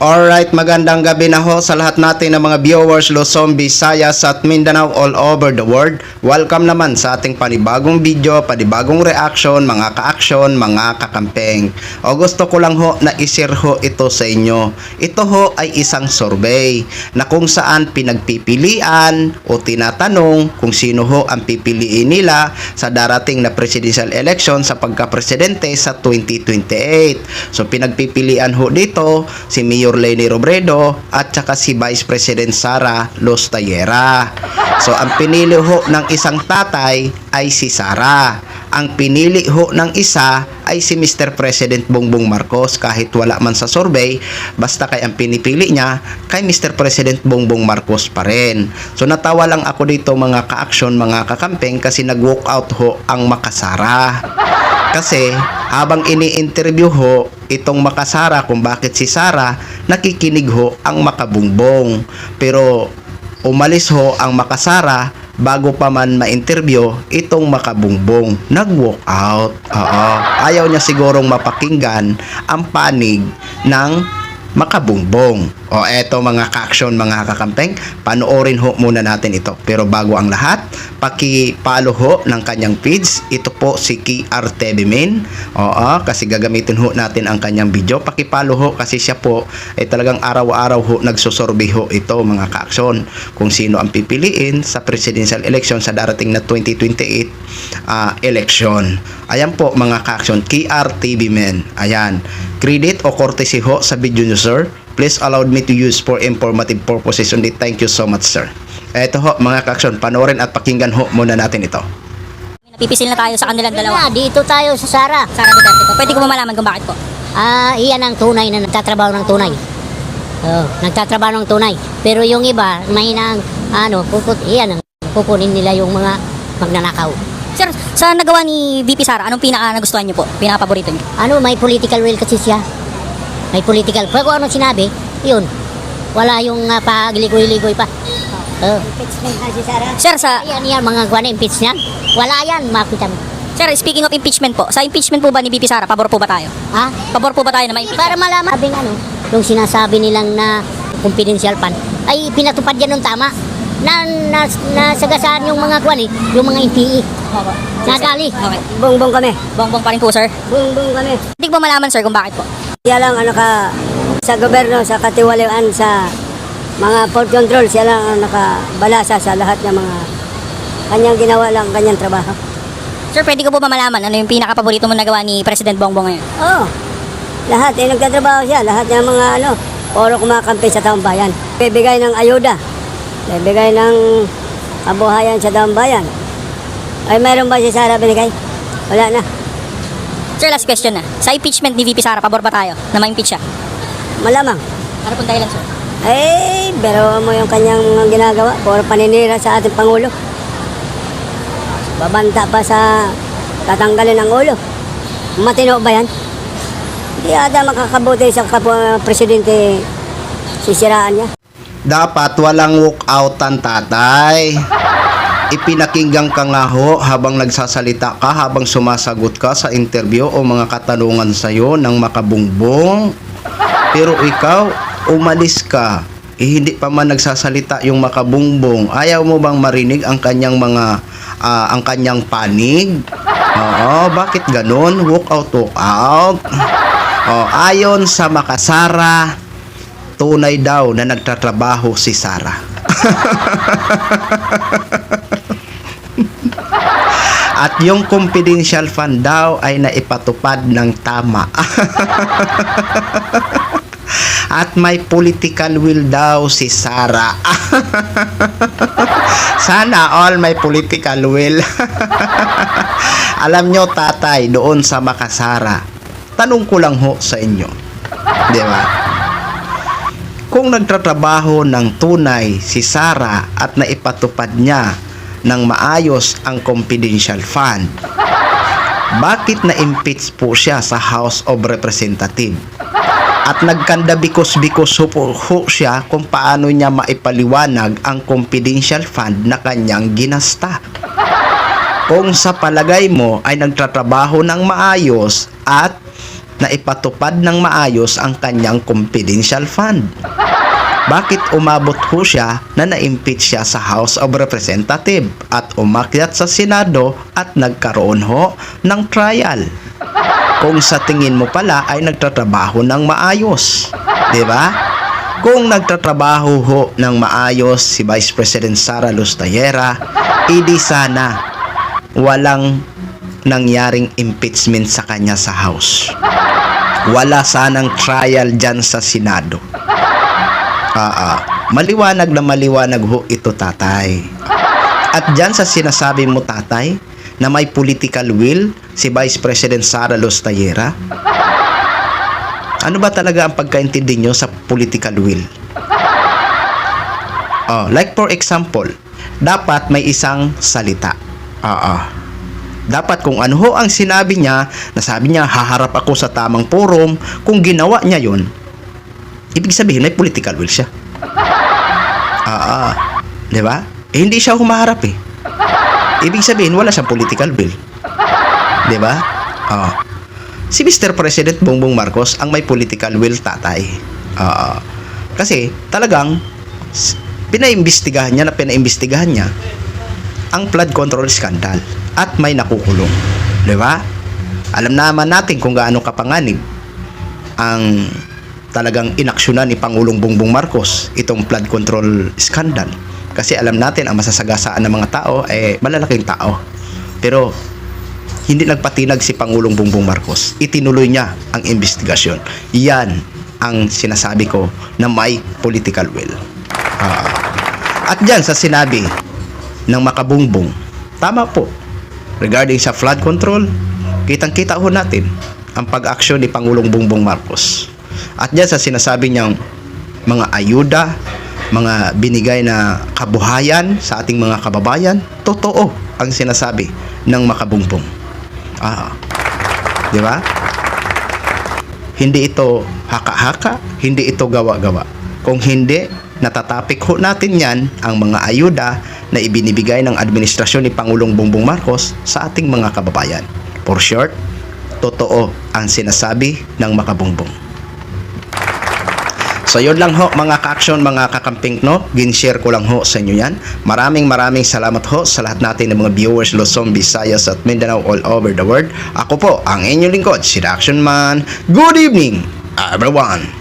Alright, magandang gabi na ho sa lahat natin ng mga viewers Luzon, Visayas at Mindanao all over the world. Welcome naman sa ating panibagong video, panibagong reaction, mga ka-action, mga kakampeng. O gusto ko lang ho na i-share ho ito sa inyo. Ito ho ay isang survey na kung saan pinagpipilian o tinatanong kung sino ho ang pipiliin nila sa darating na presidential election sa pagka-presidente sa 2028. So pinagpipilian ho dito si Mayor Leni Robredo at saka si Vice President Sara Los Tallera. So ang pinili ho ng isang tatay ay si Sara. Ang pinili ho ng isa ay si Mr. President Bongbong Marcos, kahit wala man sa survey, basta kay ang pinipili niya kay Mr. President Bongbong Marcos pa rin. So natawa lang ako dito mga ka-action, mga kakampeng, kasi nag-walk out ho ang Makasara. Kasi habang ini-interview ho itong Makasara kung bakit si Sara, nakikinig ho ang Makabungbong. Pero umalis ho ang Makasara bago pa man ma-interview itong Makabungbong. Nag-walk out. Ayaw niya sigurong mapakinggan ang panig ng Makabungbong. O eto mga ka-action, mga kakampeng, panoorin ho muna natin ito. Pero bago ang lahat, paki-follow ho ng kanyang feeds. Ito po si KR TV Main. Kasi gagamitin ho natin ang kanyang video. Paki-follow ho kasi siya po ay talagang araw-araw ho nagsusurvey ho ito mga ka-action kung sino ang pipiliin sa presidential election sa darating na 2028 election. Ayan po mga ka-action, KR TV Main. Ayan. Credit o courtesy ho sa video nyo, sir. Please allow me to use for informative purposes only. Thank you so much, sir. Eto ho, mga ka-action, panoorin at pakinggan ho muna natin ito. Napipisil na tayo sa kanilang dalawa. Dito tayo sa Sara. Sara Duterte po. Pwede ko malaman kung bakit po. Iyan ang tunay na nagtatrabaho ng tunay. Nagtatrabaho ng tunay. Pero yung iba, mahina ang iyan ang kukunin nila yung mga magnanakaw. Sir, sa nagawa ni VP Sara, anong pinaka-nagustuhan niyo po? Pinaka-paborito niyo? May political will kasi siya. May political. Pero kung ano sinabi, yun. Wala yung pagiligoy-ligoy pa. Impeachment na si Sara. Sir, sa... Yan, mga guwan impeachment. Wala yan, makita mo. Sir, speaking of impeachment po, sa impeachment po ba ni VP Sara, pabor po ba tayo? Pabor po ba tayo na ma-impeach? Para malaman. Sabing yung sinasabi nilang na confidential fund, ay pinatupad yan ng tama. Nasagasaan yung mga kuwan yung mga NPE. Nagali. Okay. Bongbong kami. Bongbong pa rin po, sir. Bongbong kami. Hindi ko malaman, sir, kung bakit po. Siya lang sa gobyerno, sa katiwalian, sa mga port control, siya lang ang nakabalasa sa lahat ng mga kanyang ginawa lang, kanyang trabaho. Sir, pwede ko po ba malaman ano yung pinaka-paborito mo nagawa ni President Bongbong ngayon? Lahat, nagtatrabaho siya. Lahat ng mga puro kumakampi sa taong bayan. Bibigay ng ayuda. Bibigay ng kabuhayan sa taong bayan. Ay, mayroon ba si Sara binigay? Wala na. Sir, last question na. Sa impeachment ni VP Sara, pabor ba tayo na ma-impeach siya? Malamang. Ano pong dahilan, sir? Pero mo yung kanyang mga ginagawa. Puro paninira sa ating Pangulo. Babanta pa sa tatanggalin ng ulo. Matino ba yan? Hindi ata makakabuti sa kapwa presidente, sisiraan niya. Dapat walang walk outan, tatay. Ipinakinggan ka nga ho habang nagsasalita ka, habang sumasagot ka sa interview o mga katanungan sa'yo ng Makabungbong. Pero ikaw, umalis ka. Hindi pa man nagsasalita yung Makabungbong. Ayaw mo bang marinig ang kanyang ang kanyang panig? Bakit ganun? Walk out, walk out. Ayon sa Makasara, tunay daw na nagtatrabaho si Sara. At yung confidential fund daw ay naipatupad ng tama. At may political will daw si Sara. Sana all may political will. Alam nyo, tatay, doon sa Makasara, tanong ko lang ho sa inyo. Di ba? Kung nagtatrabaho ng tunay si Sara at naipatupad niya ng maayos ang confidential fund, bakit na-impeach po siya sa House of Representatives? At nagkanda-bikos-bikos ho siya kung paano niya maipaliwanag ang confidential fund na kanyang ginasta. Kung sa palagay mo ay nagtatrabaho ng maayos at na ipatupad ng maayos ang kanyang confidential fund. Bakit umabot ho siya na na-impeach siya sa House of Representatives at umakyat sa Senado at nagkaroon ho ng trial? Kung sa tingin mo pala ay nagtatrabaho ng maayos, di ba? Kung nagtatrabaho ho ng maayos si Vice President Sara Lustayera, idi sana walang nangyaring impeachment sa kanya sa House. Wala sanang trial dyan sa Senado. Maliwanag na maliwanag ho ito, tatay. At dyan sa sinasabi mo, tatay, na may political will si Vice President Sara Lustayera, ano ba talaga ang pagkaintindi nyo sa political will? Like for example, dapat may isang salita. Dapat kung ano ho ang sinabi niya, nasabi niya, haharap ako sa tamang forum, kung ginawa niya yun, ibig sabihin may political will siya. Di ba? Hindi siya humaharap eh. Ibig sabihin wala siyang political will. Di ba? Si Mr. President Bongbong Marcos ang may political will, tatay. Kasi talagang pinaimbestigahan niya ang flood control scandal at may nakukulong. Di ba? Alam naman natin kung gaano kapanganib ang talagang inaksyonan ni Pangulong Bongbong Marcos itong flood control scandal. Kasi alam natin ang masasagasaan ng mga tao ay malalaking tao. Pero hindi nagpatinag si Pangulong Bongbong Marcos. Itinuloy niya ang investigasyon. Yan ang sinasabi ko na may political will. At dyan sa sinabi ng Makabungbong, tama po. Regarding sa flood control, kitang-kita ho natin ang pag-aksyon ni Pangulong Bongbong Marcos. At dyan sa sinasabi niyang mga ayuda, mga binigay na kabuhayan sa ating mga kababayan, totoo ang sinasabi ng Makabungbong. Di ba? Hindi ito haka-haka, hindi ito gawa-gawa. Kung hindi, natatapik ho natin yan ang mga ayuda na ibinibigay ng administrasyon ni Pangulong Bongbong Marcos sa ating mga kababayan. For short, totoo ang sinasabi ng Makabungbong. So yun lang ho mga ka-action, mga kakamping, no? Gin-share ko lang ho sa inyo yan. Maraming salamat ho sa lahat natin ng mga viewers Luzon, Visayas at Mindanao all over the world. Ako po ang inyong lingkod, si The Action Man. Good evening, everyone!